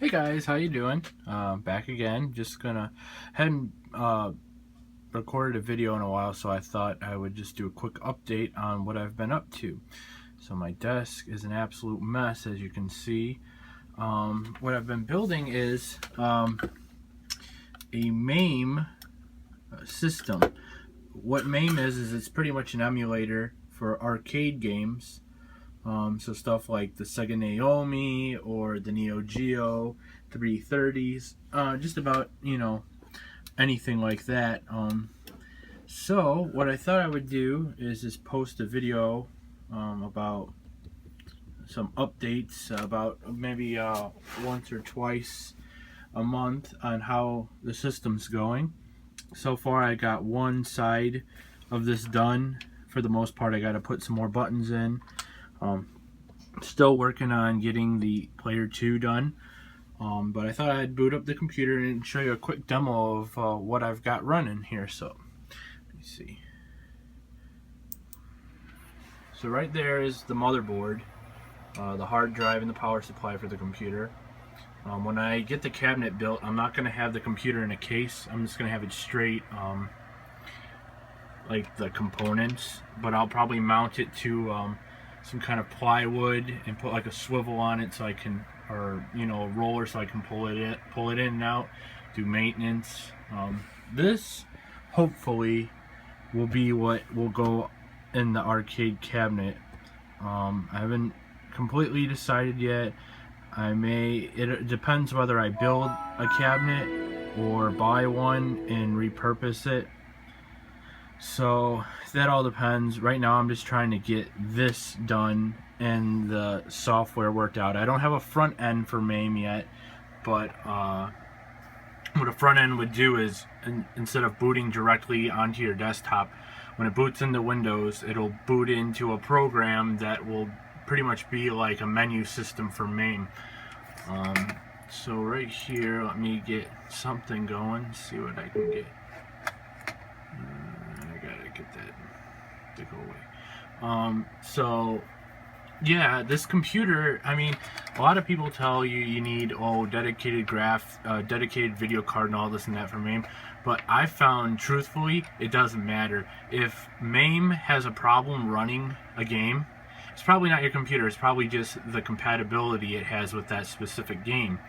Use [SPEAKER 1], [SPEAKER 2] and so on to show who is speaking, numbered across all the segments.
[SPEAKER 1] Hey guys, how you doing? Back again. Just gonna hadn't recorded a video in a while, so I thought I would just do a quick update on what I've been up to. So my desk is an absolute mess, as you can see. What I've been building is a MAME system. What MAME is it's pretty much an emulator for arcade games. So stuff like the Sega Naomi or the Neo Geo 330s, just about, anything like that. So what I thought I would do is just post a video about some updates, about maybe once or twice a month on how the system's going. So far I got one side of this done. For the most part, I got to put some more buttons in. Still working on getting the player 2 done, but I thought I'd boot up the computer and show you a quick demo of what I've got running here. So let me see. So right there is the motherboard, the hard drive, and the power supply for the computer. When I get the cabinet built, I'm not going to have the computer in a case. I'm just going to have it straight, like the components, but I'll probably mount it to some kind of plywood and put like a swivel on it so I can, or a roller so I can pull it in and out, do maintenance. This hopefully will be what will go in the arcade cabinet. I haven't completely decided yet. It depends whether I build a cabinet or buy one and repurpose it. So that all depends. Right now I'm just trying to get this done and the software worked out. I don't have a front end for MAME yet, but what a front end would do is, instead of booting directly onto your desktop, when it boots into Windows, it'll boot into a program that will pretty much be like a menu system for MAME. So right here, let me get something going, see what I can get. Get that to go away. So yeah, this computer, I mean, a lot of people tell you need dedicated video card and all this and that for MAME, but I found, truthfully, it doesn't matter. If MAME has a problem running a game, it's probably not your computer, it's probably just the compatibility it has with that specific game.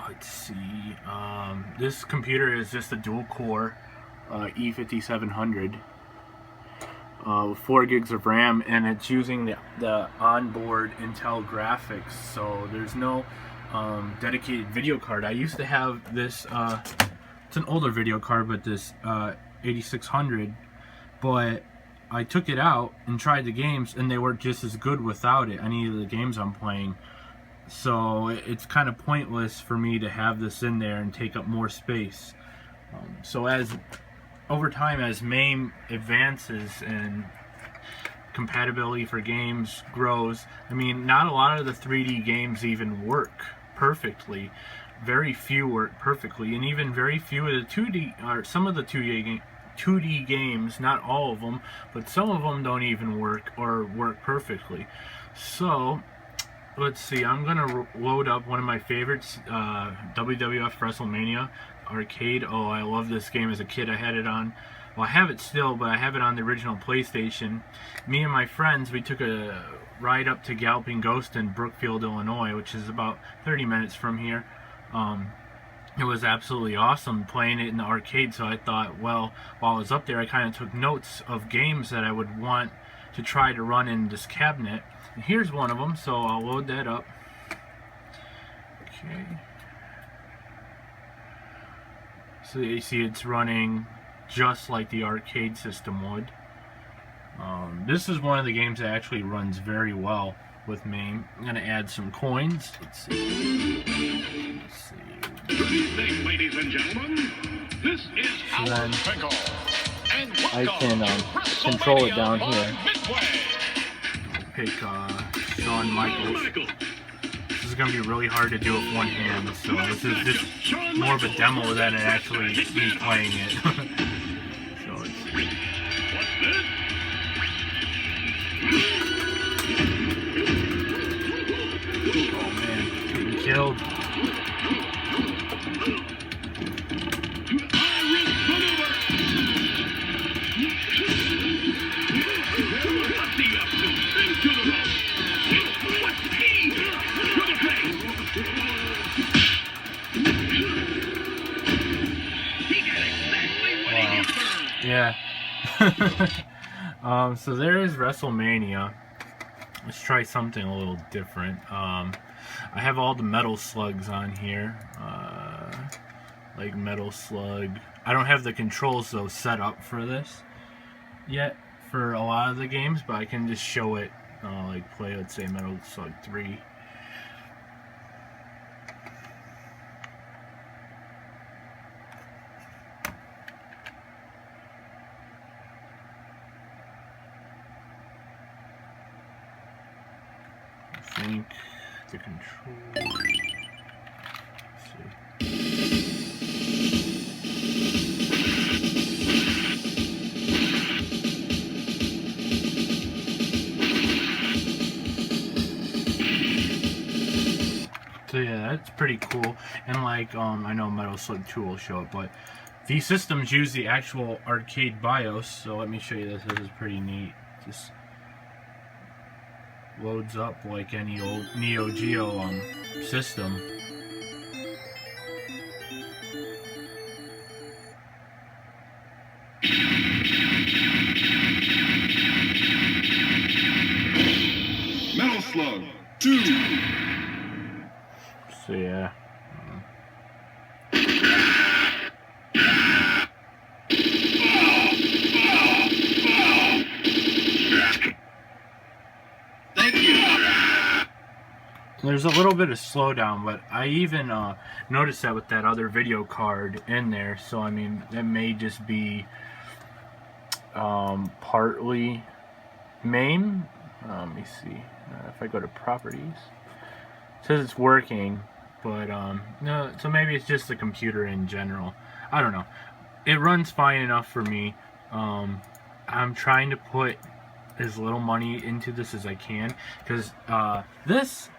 [SPEAKER 1] Let's see, this computer is just a dual core E5700 with 4 gigs of RAM, and it's using the onboard Intel graphics, so there's no dedicated video card. I used to have this, it's an older video card, but this 8600, but I took it out and tried the games and they work just as good without it, any of the games I'm playing. So it's kind of pointless for me to have this in there and take up more space. So over time, as MAME advances and compatibility for games grows, I mean, not a lot of the 3D games even work perfectly. Very few work perfectly, and even very few of the 2D, or some of the 2D games, not all of them, but some of them don't even work or work perfectly. So let's see, I'm gonna load up one of my favorites, WWF WrestleMania Arcade. Oh, I love this game. As a kid, I had it on, well, I have it still, but I have it on the original PlayStation. Me and my friends, we took a ride up to Galloping Ghost in Brookfield, Illinois, which is about 30 minutes from here. It was absolutely awesome playing it in the arcade, so I thought, well, while I was up there, I kind of took notes of games that I would want to try to run in this cabinet. And here's one of them, so I'll load that up. Okay. So you see it's running just like the arcade system would. This is one of the games that actually runs very well with MAME. I'm going to add some coins. Let's see.
[SPEAKER 2] Good evening, ladies and gentlemen. This is our Finkel. And
[SPEAKER 1] I can control it down here.
[SPEAKER 2] I'll
[SPEAKER 1] pick Shawn Michaels. This is going to be really hard to do with one hand, so this is just more of a demo than actually me playing it. So let's see.
[SPEAKER 2] What's this?
[SPEAKER 1] Oh man. killed. Yeah. So there is WrestleMania. Let's try something a little different. I have all the metal slugs on here. Like Metal Slug. I don't have the controls though set up for this yet for a lot of the games, but I can just show it. Like play, let's say Metal Slug 3. I think the control. Let's see. So yeah, that's pretty cool. And like, I know Metal Slug 2 will show it, but these systems use the actual arcade BIOS. So let me show you this. This is pretty neat. Just loads up like any old Neo Geo system.
[SPEAKER 2] Metal Slug 2.
[SPEAKER 1] So yeah.
[SPEAKER 2] Thank you.
[SPEAKER 1] There's a little bit of slowdown, but I even noticed that with that other video card in there. So I mean, it may just be partly MAME. Let me see if I go to properties. It says it's working, but no. So maybe it's just the computer in general. I don't know. It runs fine enough for me. I'm trying to put as little money into this as I can, because this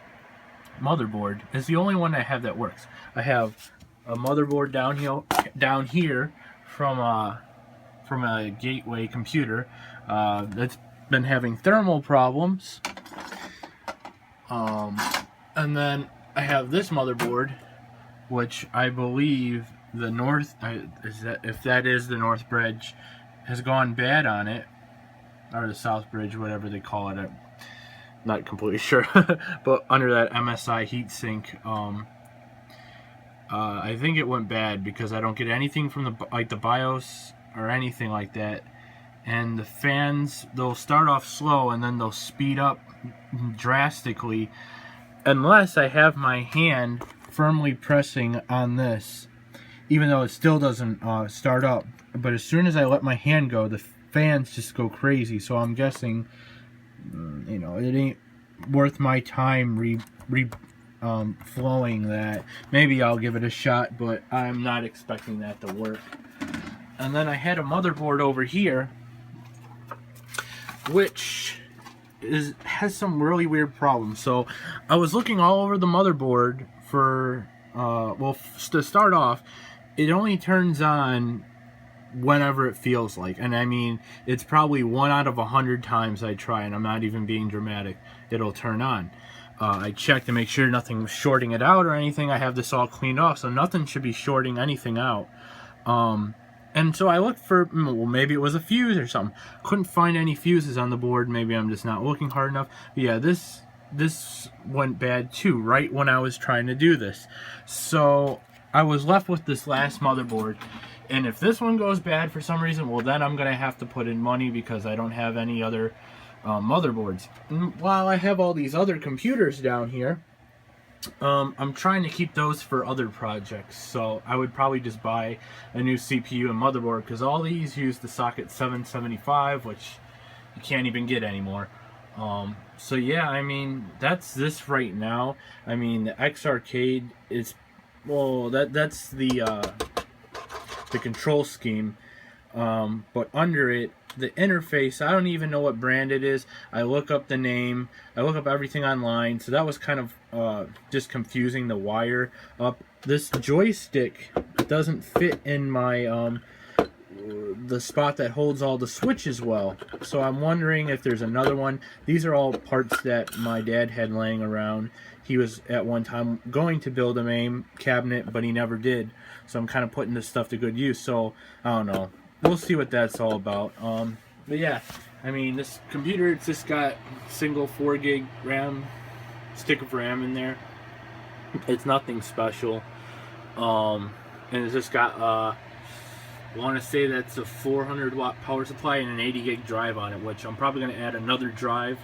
[SPEAKER 1] motherboard is the only one I have that works. I have a motherboard down here from a gateway computer that's been having thermal problems, and then I have this motherboard, which I believe the north if that is the north bridge has gone bad on it, or the south bridge, whatever they call it. I'm not completely sure, but under that MSI heatsink, I think it went bad because I don't get anything from the BIOS or anything like that. And the fans, they'll start off slow and then they'll speed up drastically unless I have my hand firmly pressing on this, even though it still doesn't start up. But as soon as I let my hand go, the fans just go crazy. So I'm guessing, you know, it ain't worth my time flowing that. Maybe I'll give it a shot, but I'm not expecting that to work. And then I had a motherboard over here, which has some really weird problems. So I was looking all over the motherboard for well, to start off, it only turns on whenever it feels like, and I mean, it's probably 1 out of 100 times I try, and I'm not even being dramatic, it'll turn on. I checked to make sure nothing was shorting it out or anything. I have this all cleaned off, so nothing should be shorting anything out. And so I looked for, well, maybe it was a fuse or something. Couldn't find any fuses on the board. Maybe I'm just not looking hard enough. But yeah, this went bad too, right when I was trying to do this. So I was left with this last motherboard. And if this one goes bad for some reason, well, then I'm going to have to put in money because I don't have any other motherboards. And while I have all these other computers down here, I'm trying to keep those for other projects. So I would probably just buy a new CPU and motherboard, because all these use the socket 775, which you can't even get anymore. So yeah, I mean, that's this right now. I mean, the X Arcade is, well, that's the control scheme, but under it, the interface, I don't even know what brand it is. I look up the name, I look up everything online, so that was kind of just confusing the wire up. This joystick doesn't fit in my the spot that holds all the switches well, so I'm wondering if there's another one. These are all parts that my dad had laying around. He was at one time going to build a MAME cabinet, but he never did, so I'm kind of putting this stuff to good use. So I don't know, we'll see what that's all about. But yeah, I mean, this computer, it's just got single 4 gig RAM, stick of RAM in there. It's nothing special, and it's just got I want to say that's a 400 watt power supply and an 80 gig drive on it, which I'm probably going to add another drive,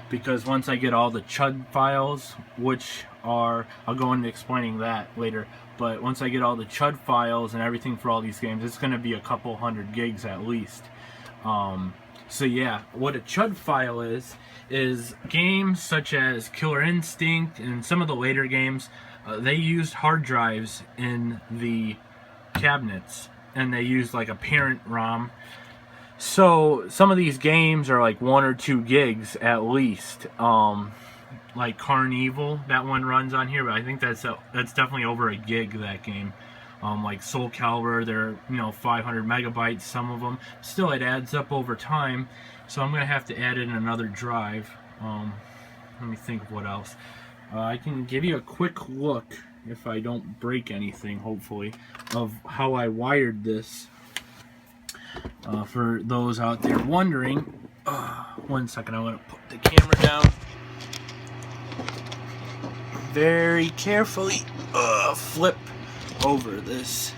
[SPEAKER 1] because once I get all the CHUD files, which are, I'll go into explaining that later, but once I get all the CHUD files and everything for all these games, it's going to be a couple hundred gigs at least. So yeah, what a CHUD file is games such as Killer Instinct and some of the later games, they used hard drives in the cabinets, and they used like a parent ROM. So some of these games are like 1 or 2 gigs at least. Like Carnival, that one runs on here, but I think that's definitely over a gig, that game. Like Soul Calibur, they're 500 megabytes, some of them. Still, it adds up over time, so I'm gonna have to add in another drive. Let me think of what else. I can give you a quick look, if I don't break anything, hopefully, of how I wired this. For those out there wondering, 1 second, I want to put the camera down very carefully. Flip over this.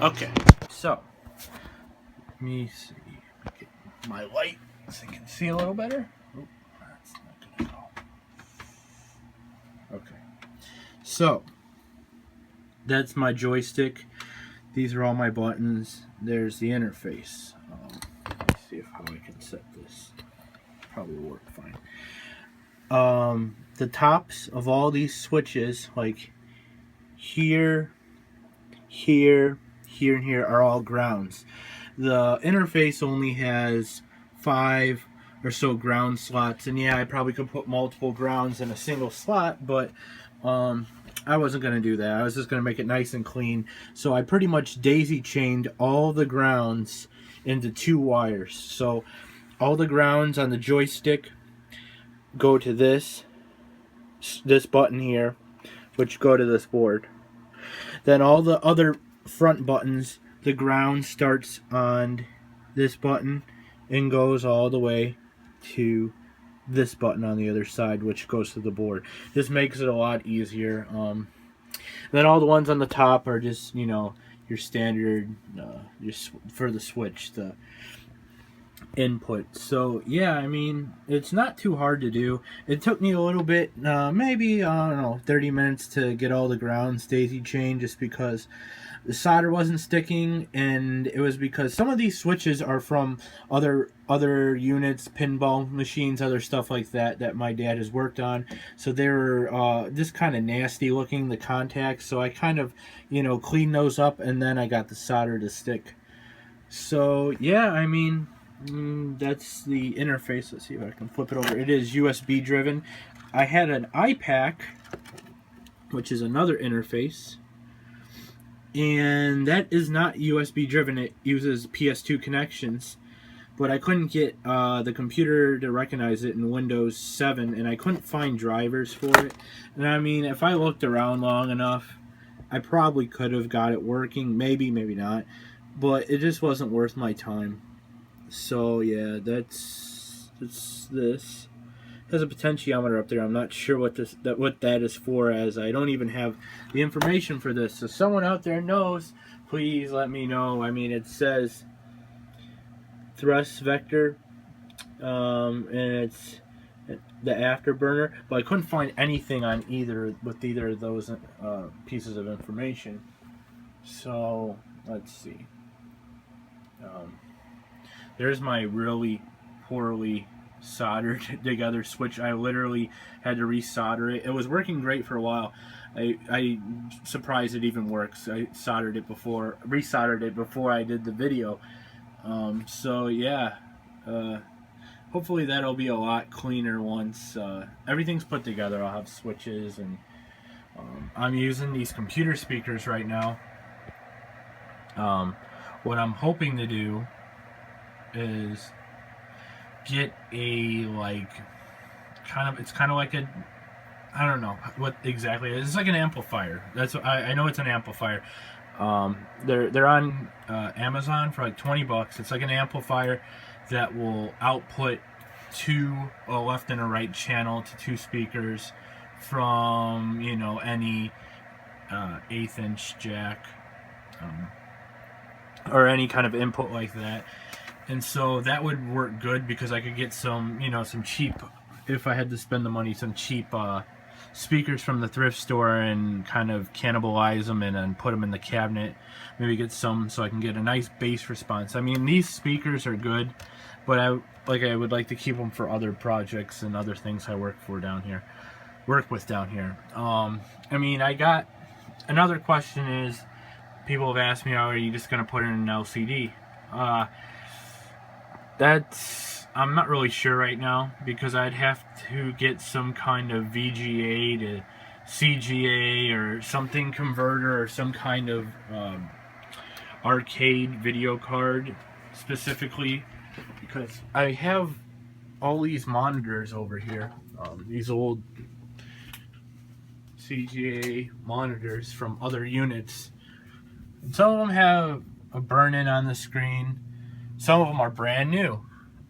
[SPEAKER 1] Okay, so let me see. Get my light so you can see a little better. Oh, that's not gonna go. Okay, so that's my joystick. These are all my buttons. There's the interface. Let's see how I can set this. Probably work fine. The tops of all these switches, like here, here, here, and here, are all grounds. The interface only has 5 or so ground slots, and yeah, I probably could put multiple grounds in a single slot, but I wasn't going to do that. I was just going to make it nice and clean. So I pretty much daisy chained all the grounds into 2 wires. So all the grounds on the joystick go to this button here, which go to this board. Then all the other front buttons, the ground starts on this button and goes all the way to this button on the other side, which goes to the board. This makes it a lot easier. Then all the ones on the top are just, your standard, just for the switch, the input. So yeah, I mean, it's not too hard to do. It took me a little bit, maybe, I don't know, 30 minutes to get all the grounds daisy chained, just because the solder wasn't sticking, and it was because some of these switches are from other units, pinball machines, other stuff like that my dad has worked on. So they were just kind of nasty looking, the contacts. So I kind of, cleaned those up, and then I got the solder to stick. So yeah, I mean, that's the interface. Let's see if I can flip it over. It is USB driven. I had an iPack, which is another interface, and that is not USB driven. It uses PS2 connections, but I couldn't get the computer to recognize it in Windows 7, and I couldn't find drivers for it. And I mean, if I looked around long enough, I probably could have got it working, maybe not, but it just wasn't worth my time. So yeah, that's this. Has a potentiometer up there. I'm not sure what that is for, as I don't even have the information for this. So someone out there knows, please let me know. I mean, it says thrust vector, and it's the afterburner, but I couldn't find anything on either of those pieces of information. So let's see. There's my really poorly soldered together switch. I literally had to resolder it. It was working great for a while. I'm surprised it even works. I resoldered it before I did the video. So yeah, Hopefully that'll be a lot cleaner once everything's put together. I'll have switches, and I'm using these computer speakers right now. What I'm hoping to do is get a it's kind of like a, I don't know what exactly it is. It's like an amplifier. That's what, I know it's an amplifier. They're on Amazon for like 20 bucks. It's like an amplifier that will output a left and a right channel to two speakers from, you know, any 1/8 inch jack, or any kind of input like that. And so that would work good because I could get some, you know, some cheap, if I had to spend the money, some cheap speakers from the thrift store and kind of cannibalize them and then put them in the cabinet. Maybe get some so I can get a nice bass response. I mean, these speakers are good, but I would like to keep them for other projects and other things I work with down here. I mean, I got another question is, people have asked me, are you just going to put in an LCD? I'm not really sure right now, because I'd have to get some kind of VGA to CGA or something converter, or some kind of arcade video card specifically, because I have all these monitors over here, these old CGA monitors from other units. And some of them have a burn-in on the screen. Some of them are brand new.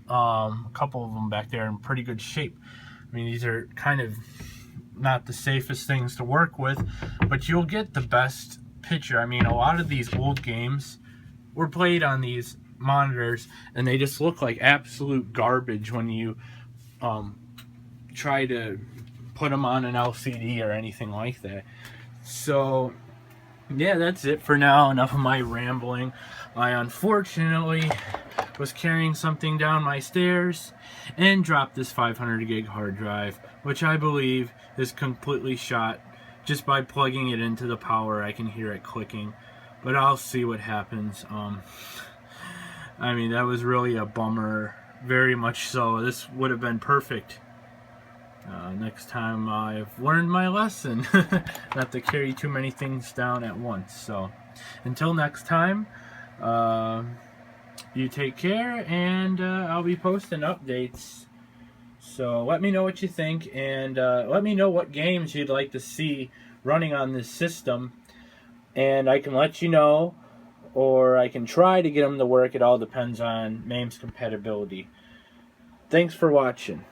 [SPEAKER 1] A couple of them back there are in pretty good shape. I mean, these are kind of not the safest things to work with, but you'll get the best picture. I mean, a lot of these old games were played on these monitors, and they just look like absolute garbage when you try to put them on an LCD or anything like that. So yeah, that's it for now. Enough of my rambling. I unfortunately was carrying something down my stairs and dropped this 500 gig hard drive, which I believe is completely shot. Just by plugging it into the power, I can hear it clicking, but I'll see what happens. I mean, that was really a bummer, very much so. This would have been perfect. Next time I've learned my lesson, not to carry too many things down at once. So until next time, you take care, and I'll be posting updates. So let me know what you think, and let me know what games you'd like to see running on this system, and I can let you know, or I can try to get them to work. It all depends on MAME's compatibility. Thanks for watching.